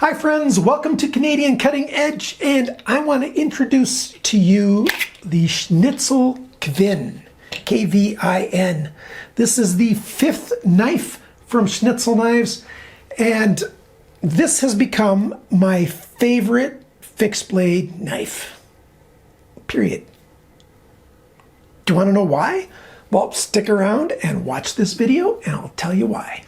Hi friends, welcome to Canadian Cutting Edge, and I want to introduce to you the Schnitzel Kvin, K-V-I-N. This is the 5th knife from Schnitzel Knives, and this has become my favorite fixed blade knife, period. Do you want to know why? Well, stick around and watch this video and I'll tell you why.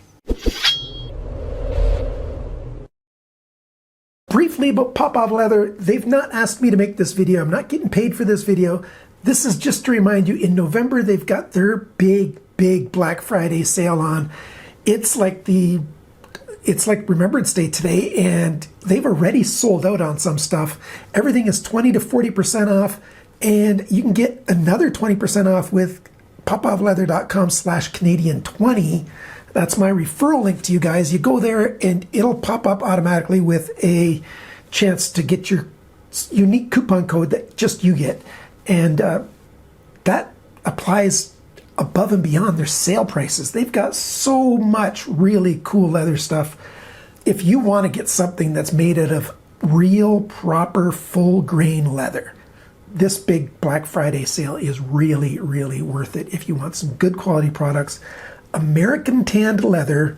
Briefly about Popov Leather, they've not asked me to make this video. I'm not getting paid for this video. This is just to remind you, in November they've got their big Black Friday sale on. It's like Remembrance Day today, and they've already sold out on some stuff. Everything is 20 to 40% off, and you can get another 20% off with popovleather.com/Canadian20. That's my referral link to you guys. You go there and it'll pop up automatically with a chance to get your unique coupon code that just you get. And that applies above and beyond their sale prices. They've got so much really cool leather stuff. If you want to get something that's made out of real, proper, full grain leather, this big Black Friday sale is really worth it. If you want some good quality products, American tanned leather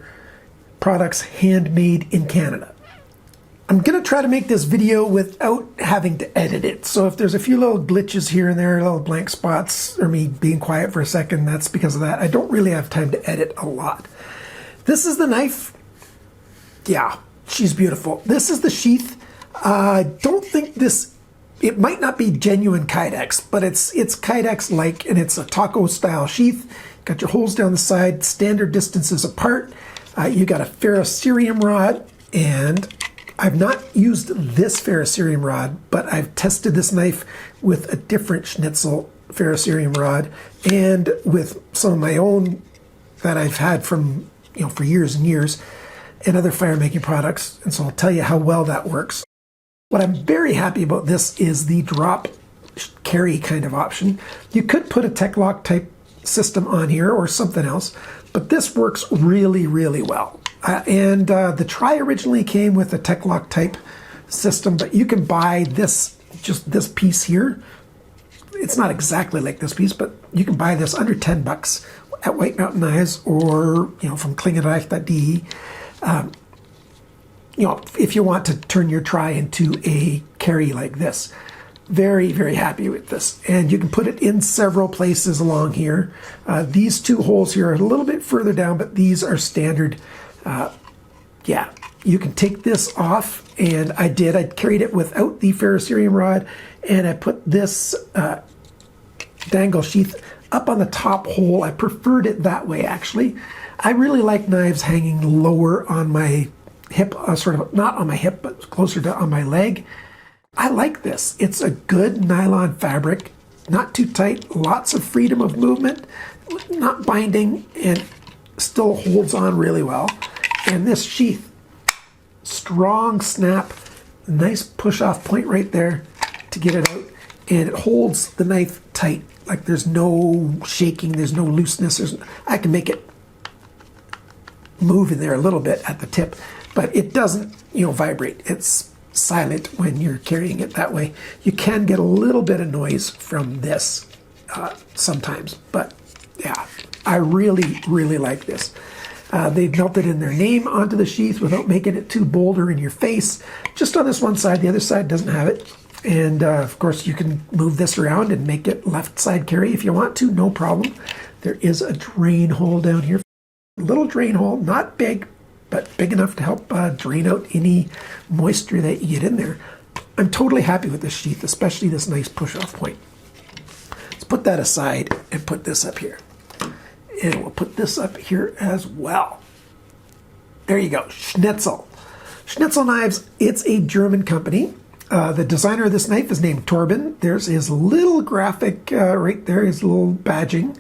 products handmade in Canada. I'm going to try to make this video without having to edit it. So if there's a few little glitches here and there, little blank spots, or me being quiet for a second, that's because of that. I don't really have time to edit a lot. This is the knife. Yeah, she's beautiful. This is the sheath. I don't think this, it might not be genuine Kydex, but it's Kydex-like, and it's a taco style sheath. Got your holes down the side, standard distances apart. You got a ferrocerium rod, and I've not used this ferrocerium rod, but I've tested this knife with a different Schnitzel ferrocerium rod and with some of my own that I've had from, for years and years, and other fire making products. And so I'll tell you how well that works. What I'm very happy about this is the drop carry kind of option. You could put a Tech-Lock type system on here or something else, but this works really well. The Try originally came with a Tech-Lock type system, but you can buy this, just this piece here. It's not exactly like this piece, but you can buy this under 10 bucks at White Mountain Knives or from klingenreich.de. If you want to turn your Try into a carry like this. Very happy with this, and you can put it in several places along here. These two holes here are a little bit further down, but these are standard. Yeah, you can take this off, and I carried it without the ferrocerium rod, and I put this dangle sheath up on the top hole. I preferred it that way, actually. I really like knives hanging lower on my hip, sort of not on my hip, but closer to on my leg. I like this. It's a good nylon fabric, not too tight, lots of freedom of movement, not binding, and still holds on really well. And this sheath, strong snap, nice push-off point right there to get it out, and it holds the knife tight. Like there's no shaking, there's no looseness. I can make it move in there a little bit at the tip, but it doesn't, vibrate. It's silent when you're carrying it that way. You can get a little bit of noise from this sometimes, but yeah, I really like this. They've melted in their name onto the sheath without making it too bold or in your face. Just on this one side, the other side doesn't have it. And of course you can move this around and make it left side carry if you want to, no problem. There is a drain hole down here. Little drain hole, not big, but big enough to help drain out any moisture that you get in there. I'm totally happy with this sheath, especially this nice push-off point. Let's put that aside and put this up here. And we'll put this up here as well. There you go, Schnitzel. Schnitzel Knives, it's a German company. The designer of this knife is named Torben. There's his little graphic right there, his little badging.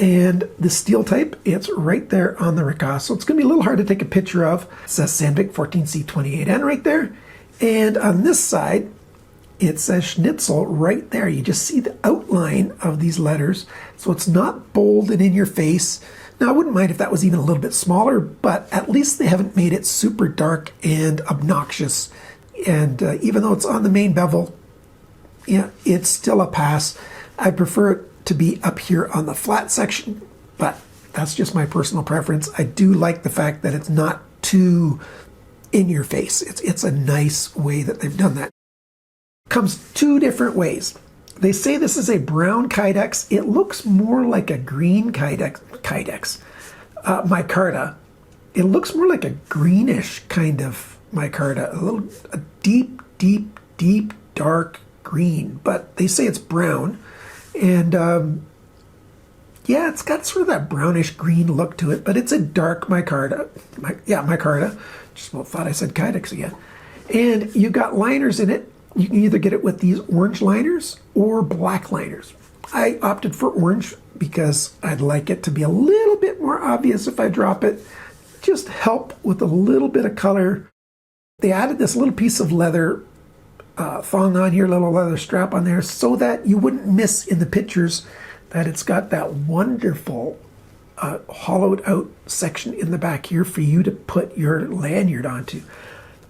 And the steel type, it's right there on the ricasse. So it's going to be a little hard to take a picture of. It says Sandvik 14C28N right there. And on this side, it says Schnitzel right there. You just see the outline of these letters. So it's not bold and in your face. Now, I wouldn't mind if that was even a little bit smaller, but at least they haven't made it super dark and obnoxious. And even though it's on the main bevel, yeah, it's still a pass. I prefer it to be up here on the flat section, but that's just my personal preference. I do like the fact that it's not too in your face. It's a nice way that they've done that. Comes two different ways. They say this is a brown Kydex. It looks more like a green micarta. It looks more like a greenish kind of micarta, a deep, deep, deep, dark green. But they say it's brown, and yeah, it's got sort of that brownish green look to it. But it's a dark micarta. Micarta. Just about thought I said Kydex again. And you got liners in it. You can either get it with these orange liners or black liners. I opted for orange because I'd like it to be a little bit more obvious if I drop it. Just help with a little bit of color. They added this little piece of leather thong on here, little leather strap on there, so that you wouldn't miss in the pictures that it's got that wonderful hollowed out section in the back here for you to put your lanyard onto.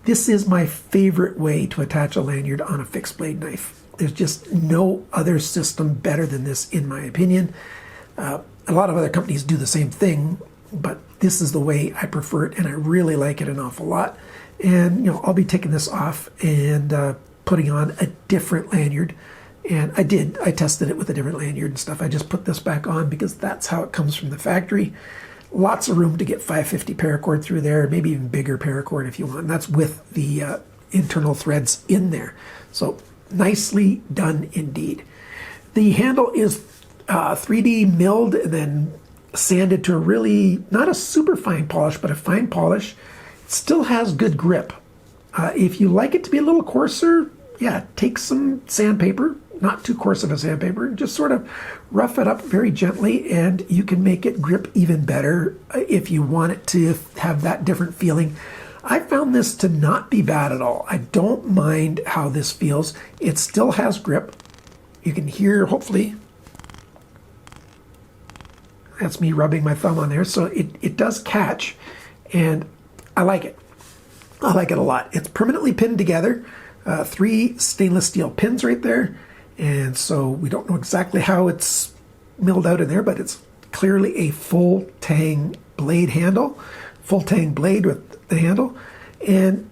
This is my favorite way to attach a lanyard on a fixed blade knife. There's just no other system better than this, in my opinion. A lot of other companies do the same thing, but this is the way I prefer it, and I really like it an awful lot. And I'll be taking this off and putting on a different lanyard. And I tested it with a different lanyard and stuff. I just put this back on because that's how it comes from the factory. Lots of room to get 550 paracord through there, maybe even bigger paracord if you want. And that's with the internal threads in there. So nicely done indeed. The handle is 3D milled and then sanded to a really, not a super fine polish, but a fine polish. It still has good grip. If you like it to be a little coarser, yeah, take some sandpaper, not too coarse of a sandpaper, and just sort of rough it up very gently, and you can make it grip even better if you want it to have that different feeling. I found this to not be bad at all. I don't mind how this feels. It still has grip. You can hear, hopefully, that's me rubbing my thumb on there, so it does catch, and I like it. I like it a lot. It's permanently pinned together. 3 stainless steel pins right there. And so we don't know exactly how it's milled out in there, but it's clearly a full tang blade handle, full tang blade with the handle. And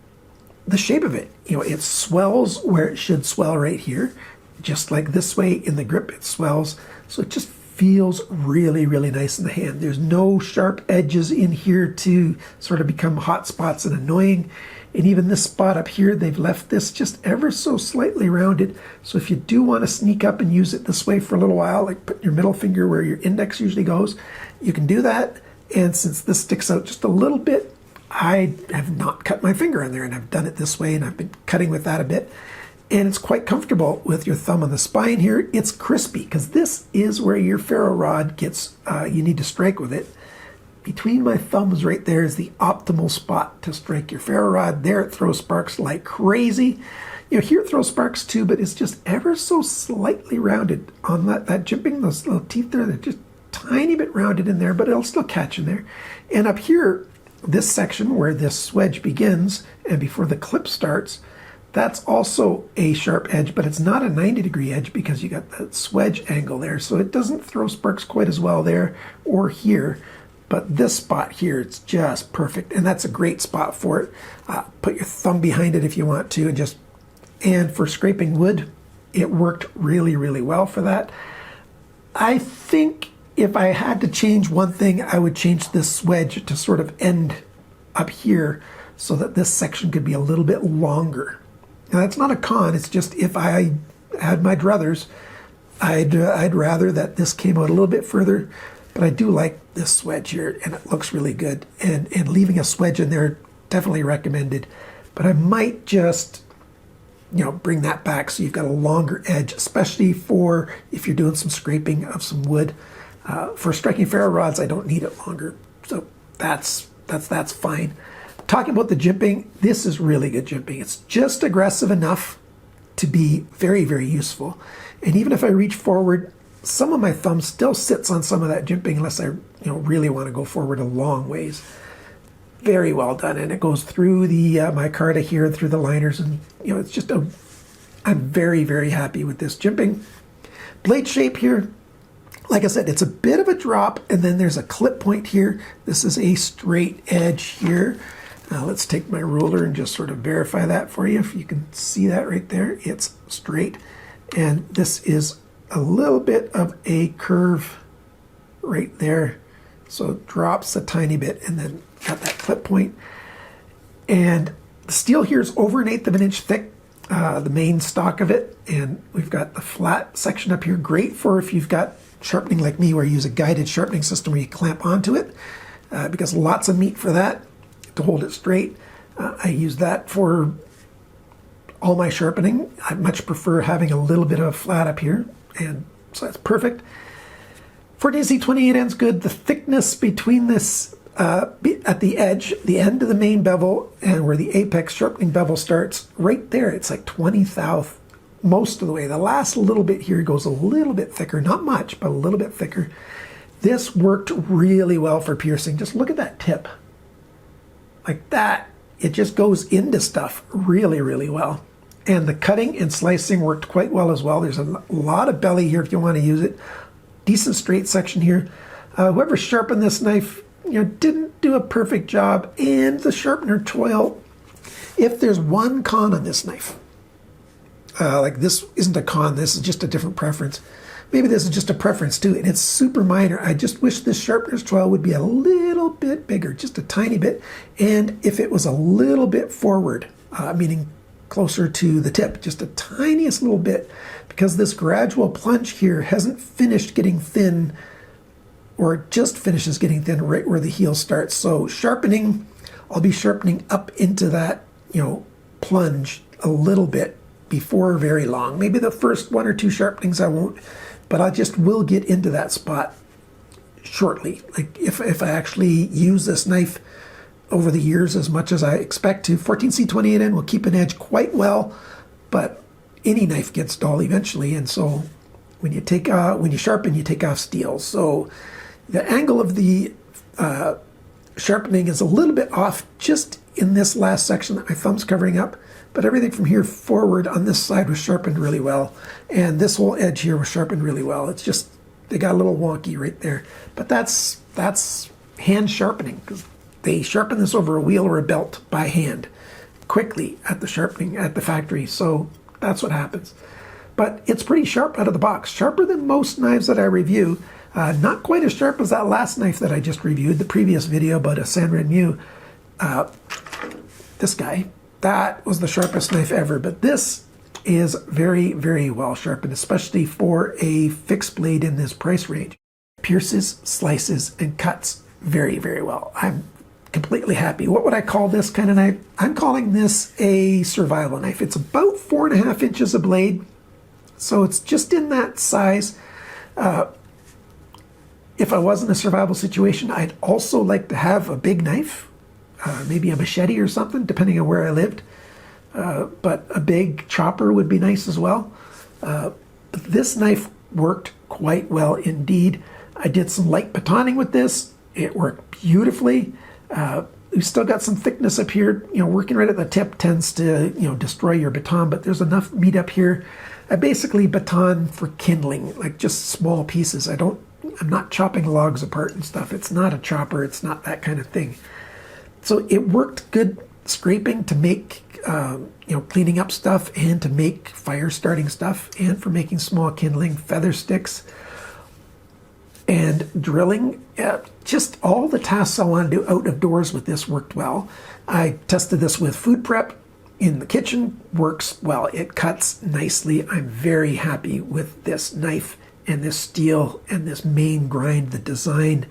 the shape of it, it swells where it should swell right here, just like this way in the grip it swells. So it just feels really, really nice in the hand. There's no sharp edges in here to sort of become hot spots and annoying. And even this spot up here, they've left this just ever so slightly rounded. So if you do want to sneak up and use it this way for a little while, like put your middle finger where your index usually goes, you can do that. And since this sticks out just a little bit, I have not cut my finger in there, and I've done it this way, and I've been cutting with that a bit. And it's quite comfortable with your thumb on the spine here. It's crispy, because this is where your ferro rod gets, you need to strike with it. Between my thumbs right there is the optimal spot to strike your ferro rod. There it throws sparks like crazy. Here it throws sparks too, but it's just ever so slightly rounded on that jimping, those little teeth there. They're just tiny bit rounded in there, but it'll still catch in there. And up here, this section where this wedge begins and before the clip starts, that's also a sharp edge, but it's not a 90-degree edge because you got that swedge angle there. So it doesn't throw sparks quite as well there or here. But this spot here, it's just perfect. And that's a great spot for it. Put your thumb behind it if you want to. And for scraping wood, it worked really, really well for that. I think if I had to change one thing, I would change this wedge to sort of end up here so that this section could be a little bit longer. Now, that's not a con. It's just if I had my druthers, I'd rather that this came out a little bit further. But I do like this wedge here, and it looks really good. And leaving a swedge in there, definitely recommended. But I might just, bring that back so you've got a longer edge, especially for if you're doing some scraping of some wood. For striking ferro rods, I don't need it longer. So that's fine. Talking about the jimping, this is really good jimping. It's just aggressive enough to be very, very useful. And even if I reach forward some of my thumb still sits on some of that jimping unless I really want to go forward a long ways. Very well done, and it goes through the micarta here and through the liners, and it's just I'm very, very happy with this jimping. Blade shape here, like I said, it's a bit of a drop, and then there's a clip point here. This is a straight edge here. Let's take my ruler and just sort of verify that for you. If you can see that right there, it's straight. And this is a little bit of a curve right there. So it drops a tiny bit and then got that clip point. And the steel here is over 1/8 of an inch thick, the main stock of it. And we've got the flat section up here, great for if you've got sharpening like me, where you use a guided sharpening system where you clamp onto it, because lots of meat for that to hold it straight. I use that for all my sharpening. I much prefer having a little bit of flat up here, and so that's perfect. 14C28N's good. The thickness between this at the edge, the end of the main bevel, and where the apex sharpening bevel starts, right there, it's like 20 thou most of the way. The last little bit here goes a little bit thicker, not much, but a little bit thicker. This worked really well for piercing. Just look at that tip. Like that, it just goes into stuff really, really well. And the cutting and slicing worked quite well as well. There's a lot of belly here if you want to use it. Decent straight section here. Whoever sharpened this knife, didn't do a perfect job. And the sharpener toil, if there's one con on this knife, like this isn't a con, this is just a different preference. Maybe this is just a preference too, and it's super minor. I just wish this sharpener's toil would be a little bit bigger, just a tiny bit. And if it was a little bit forward, meaning closer to the tip, just a tiniest little bit, because this gradual plunge here hasn't finished getting thin, or it just finishes getting thin right where the heel starts. So sharpening, I'll be sharpening up into that, plunge a little bit before very long. Maybe the first 1 or 2 sharpenings I won't, but I just will get into that spot shortly. Like if I actually use this knife over the years as much as I expect to, 14C28N will keep an edge quite well, but any knife gets dull eventually. And so when you sharpen, you take off steel. So the angle of the sharpening is a little bit off just in this last section that my thumb's covering up, but everything from here forward on this side was sharpened really well, and this whole edge here was sharpened really well. It's just, they got a little wonky right there, but that's hand sharpening, because they sharpen this over a wheel or a belt by hand quickly at the sharpening at the factory. So that's what happens. But it's pretty sharp out of the box, sharper than most knives that I review. Not quite as sharp as that last knife that I just reviewed, the previous video about a Sanren Mew. This guy, that was the sharpest knife ever, but this is very, very well sharpened, especially for a fixed blade in this price range. Pierces, slices, and cuts very, very well. I'm completely happy. What would I call this kind of knife? I'm calling this a survival knife. It's about 4.5 inches of blade, so it's just in that size. If I was in a survival situation, I'd also like to have a big knife, maybe a machete or something, depending on where I lived. But a big chopper would be nice as well. But this knife worked quite well indeed. I did some light batoning with this. It worked beautifully. We've still got some thickness up here. Working right at the tip tends to, destroy your baton, but there's enough meat up here. I basically baton for kindling, like just small pieces. I'm not chopping logs apart and stuff. It's not a chopper. It's not that kind of thing. So it worked good scraping to make, cleaning up stuff, and to make fire starting stuff, and for making small kindling, feather sticks, and drilling. Just all the tasks I want to do out of doors with this worked well. I tested this with food prep in the kitchen. Works well. It cuts nicely. I'm very happy with this knife and this steel and this main grind, the design.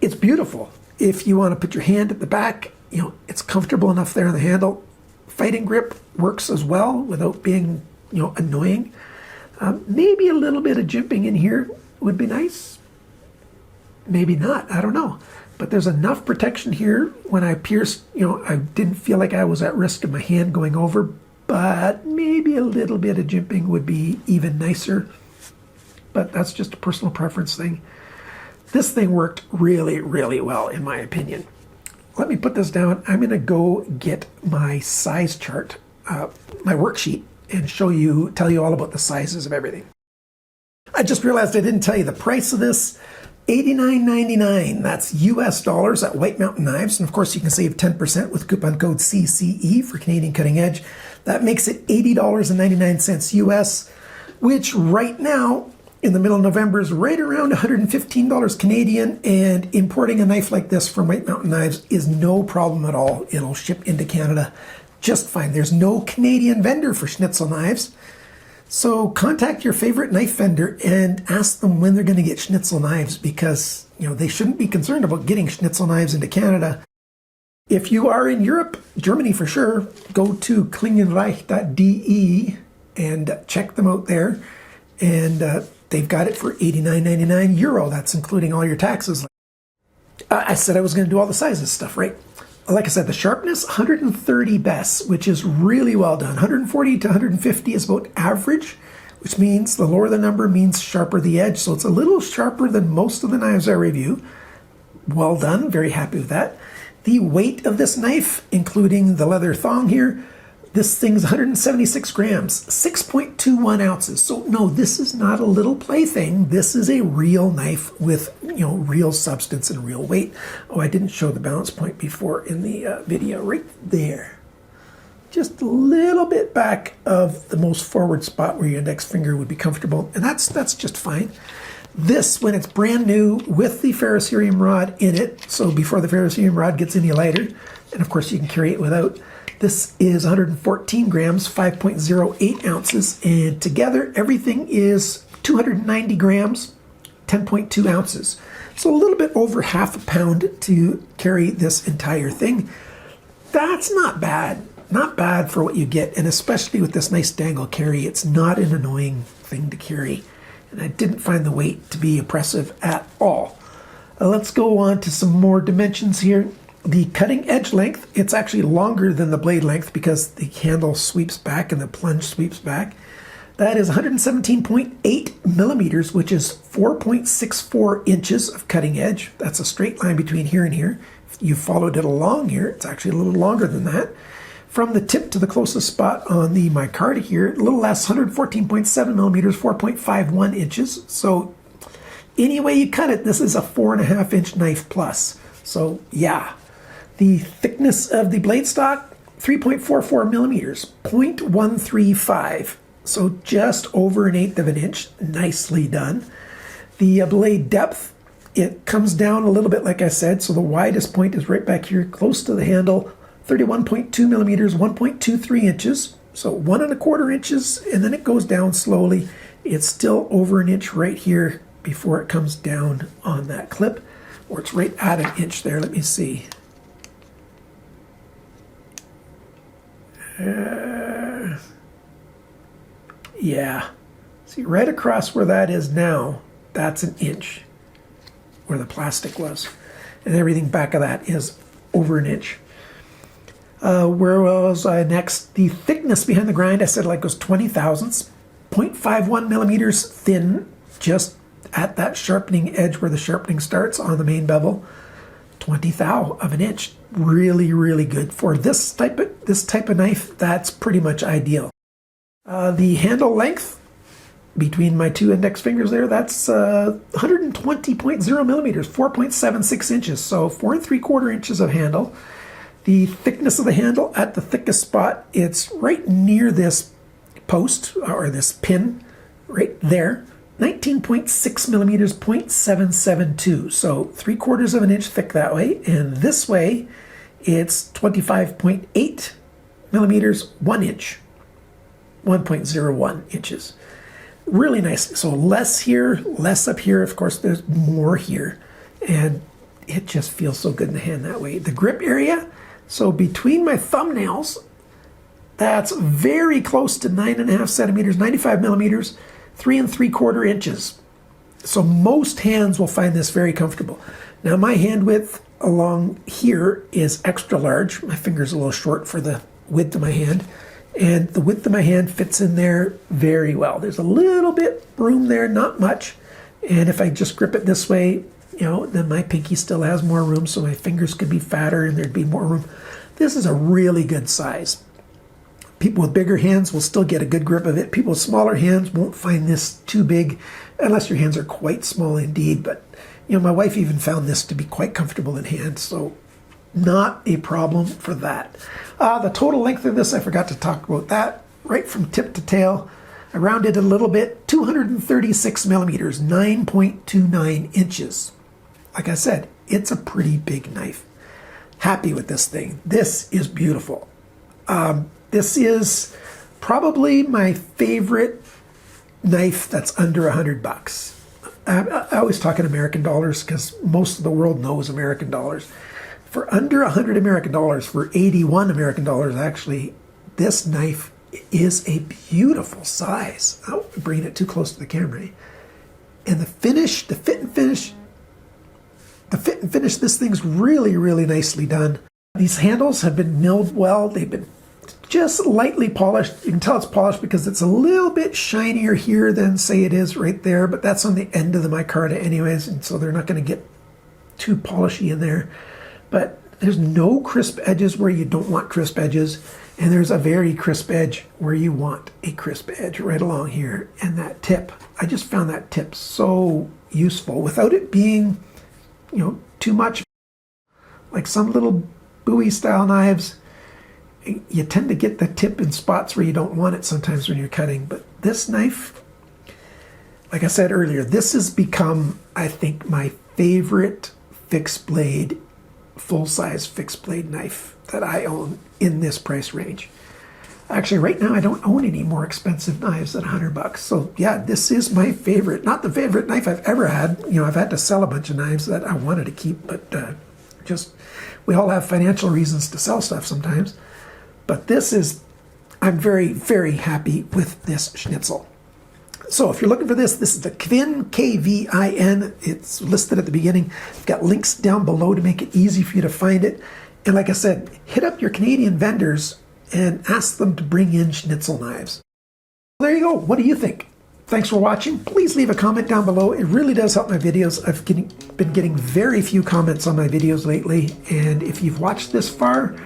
It's beautiful. If you want to put your hand at the back, it's comfortable enough there on the handle. Fighting grip works as well without being, annoying. Maybe a little bit of jimping in here would be nice. Maybe not, I don't know. But there's enough protection here. When I pierced, I didn't feel like I was at risk of my hand going over, but maybe a little bit of jimping would be even nicer. but that's just a personal preference thing. This thing worked really, really well, in my opinion. Let me put this down. I'm going to go get my size chart, my worksheet, and tell you all about the sizes of everything. I just realized I didn't tell you the price of this. $89.99. That's US dollars at White Mountain Knives. And of course, you can save 10% with coupon code CCE for Canadian Cutting Edge. That makes it $80.99 US, which right now, in the middle of November, is right around $115 Canadian. And importing a knife like this from White Mountain Knives is no problem at all. It'll ship into Canada just fine. There's no Canadian vendor for Schnitzel knives. So contact your favorite knife vendor and ask them when they're going to get Schnitzel knives, because they shouldn't be concerned about getting Schnitzel knives into Canada. If you are in Europe, Germany for sure, go to klingenreich.de and check them out there. And they've got it for €89.99 euro. That's including all your taxes. I said I was going to do all the sizes stuff, right? Like I said, the sharpness, 130 best, which is really well done. 140 to 150 is about average, which means the lower the number means sharper the edge. So it's a little sharper than most of the knives I review. Well done, very happy with that. The weight of this knife, including the leather thong here, this thing's 176 grams, 6.21 ounces. So no, this is not a little plaything. This is a real knife with, real substance and real weight. Oh, I didn't show the balance point before in the video, right there. Just a little bit back of the most forward spot where your index finger would be comfortable. And that's just fine. This, when it's brand new with the ferrocerium rod in it, so before the ferrocerium rod gets any lighter, and of course you can carry it without, this is 114 grams, 5.08 ounces, and together everything is 290 grams, 10.2 ounces. So a little bit over half a pound to carry this entire thing. That's not bad. Not bad for what you get, and especially with this nice dangle carry, it's not an annoying thing to carry. And I didn't find the weight to be oppressive at all. Let's go on to some more dimensions here. The cutting edge length, it's actually longer than the blade length because the handle sweeps back and the plunge sweeps back. That is 117.8 millimeters, which is 4.64 inches of cutting edge. That's a straight line between here and here. If you followed it along here, it's actually a little longer than that. From the tip to the closest spot on the micarta here, a little less, 114.7 millimeters, 4.51 inches. So any way you cut it, this is a 4.5 inch knife plus. So yeah. The thickness of the blade stock, 3.44 millimeters, 0.135. So just over 1/8 of an inch. Nicely done. The blade depth, it comes down a little bit, like I said. So the widest point is right back here, close to the handle, 31.2 millimeters, 1.23 inches. So 1.25 inches, and then it goes down slowly. It's still over 1 inch right here before it comes down on that clip, or it's right at 1 inch there. Let me see. Yeah, see right across where that is now, that's 1 inch where the plastic was, and everything back of that is over 1 inch. Where was I next? The thickness behind the grind, I said, like, was 20 thousandths, 0.51 millimeters thin, just at that sharpening edge where the sharpening starts on the main bevel. 20 thou of 1 inch. Really, really good for this type of knife. That's pretty much ideal. The handle length between my two index fingers there, that's 120.0 millimeters, 4.76 inches. So 4 3/4 inches of handle. The thickness of the handle at the thickest spot, it's right near this post or this pin right there. 19.6 millimeters, 0.772. So 3/4 of an inch thick that way. And this way, it's 25.8 millimeters, 1 inch, 1.01 inches. Really nice. So less here, less up here. Of course, there's more here. And it just feels so good in the hand that way. The grip area, so between my thumbnails, that's very close to 9.5 centimeters, 95 millimeters, 3 3/4 inches. So most hands will find this very comfortable. Now my hand width along here is extra large. My finger's a little short for the width of my hand. And the width of my hand fits in there very well. There's a little bit room there, not much. And if I just grip it this way, then my pinky still has more room, so my fingers could be fatter and there'd be more room. This is a really good size. People with bigger hands will still get a good grip of it. People with smaller hands won't find this too big, unless your hands are quite small indeed. But, my wife even found this to be quite comfortable in hand, so not a problem for that. The total length of this, I forgot to talk about that. Right from tip to tail, I rounded a little bit, 236 millimeters, 9.29 inches. Like I said, it's a pretty big knife. Happy with this thing. This is beautiful. This is probably my favorite knife that's under $100. I always talk in American dollars because most of the world knows American dollars. For under 100 American dollars, for 81 American dollars actually, this knife is a beautiful size. Oh, bringing it too close to the camera. And the finish, the fit and finish, this thing's really, really nicely done. These handles have been milled well. They've been just lightly polished. You can tell it's polished because it's a little bit shinier here than, say, it is right there, but that's on the end of the micarta anyways, and so they're not going to get too polishy in there. But there's no crisp edges where you don't want crisp edges, and there's a very crisp edge where you want a crisp edge right along here. And that tip, I just found that tip so useful without it being, too much. Like some little Bowie style knives, you tend to get the tip in spots where you don't want it sometimes when you're cutting. But this knife, like I said earlier, this has become, I think, my favorite fixed blade, full-size fixed blade knife that I own in this price range. Actually, right now I don't own any more expensive knives than $100. So yeah, this is my favorite. Not the favorite knife I've ever had. I've had to sell a bunch of knives that I wanted to keep, but we all have financial reasons to sell stuff sometimes. But I'm very, very happy with this Schnitzel. So if you're looking for this is the Kvin, K-V-I-N. It's listed at the beginning. I've got links down below to make it easy for you to find it. And like I said, hit up your Canadian vendors and ask them to bring in Schnitzel knives. There you go. What do you think? Thanks for watching. Please leave a comment down below. It really does help my videos. I've been getting very few comments on my videos lately. And if you've watched this far,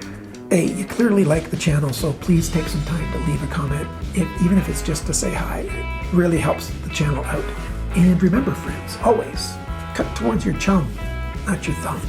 hey, you clearly like the channel, so please take some time to leave a comment, even if it's just to say hi. It really helps the channel out. And remember, friends, always cut towards your chum, not your thumb.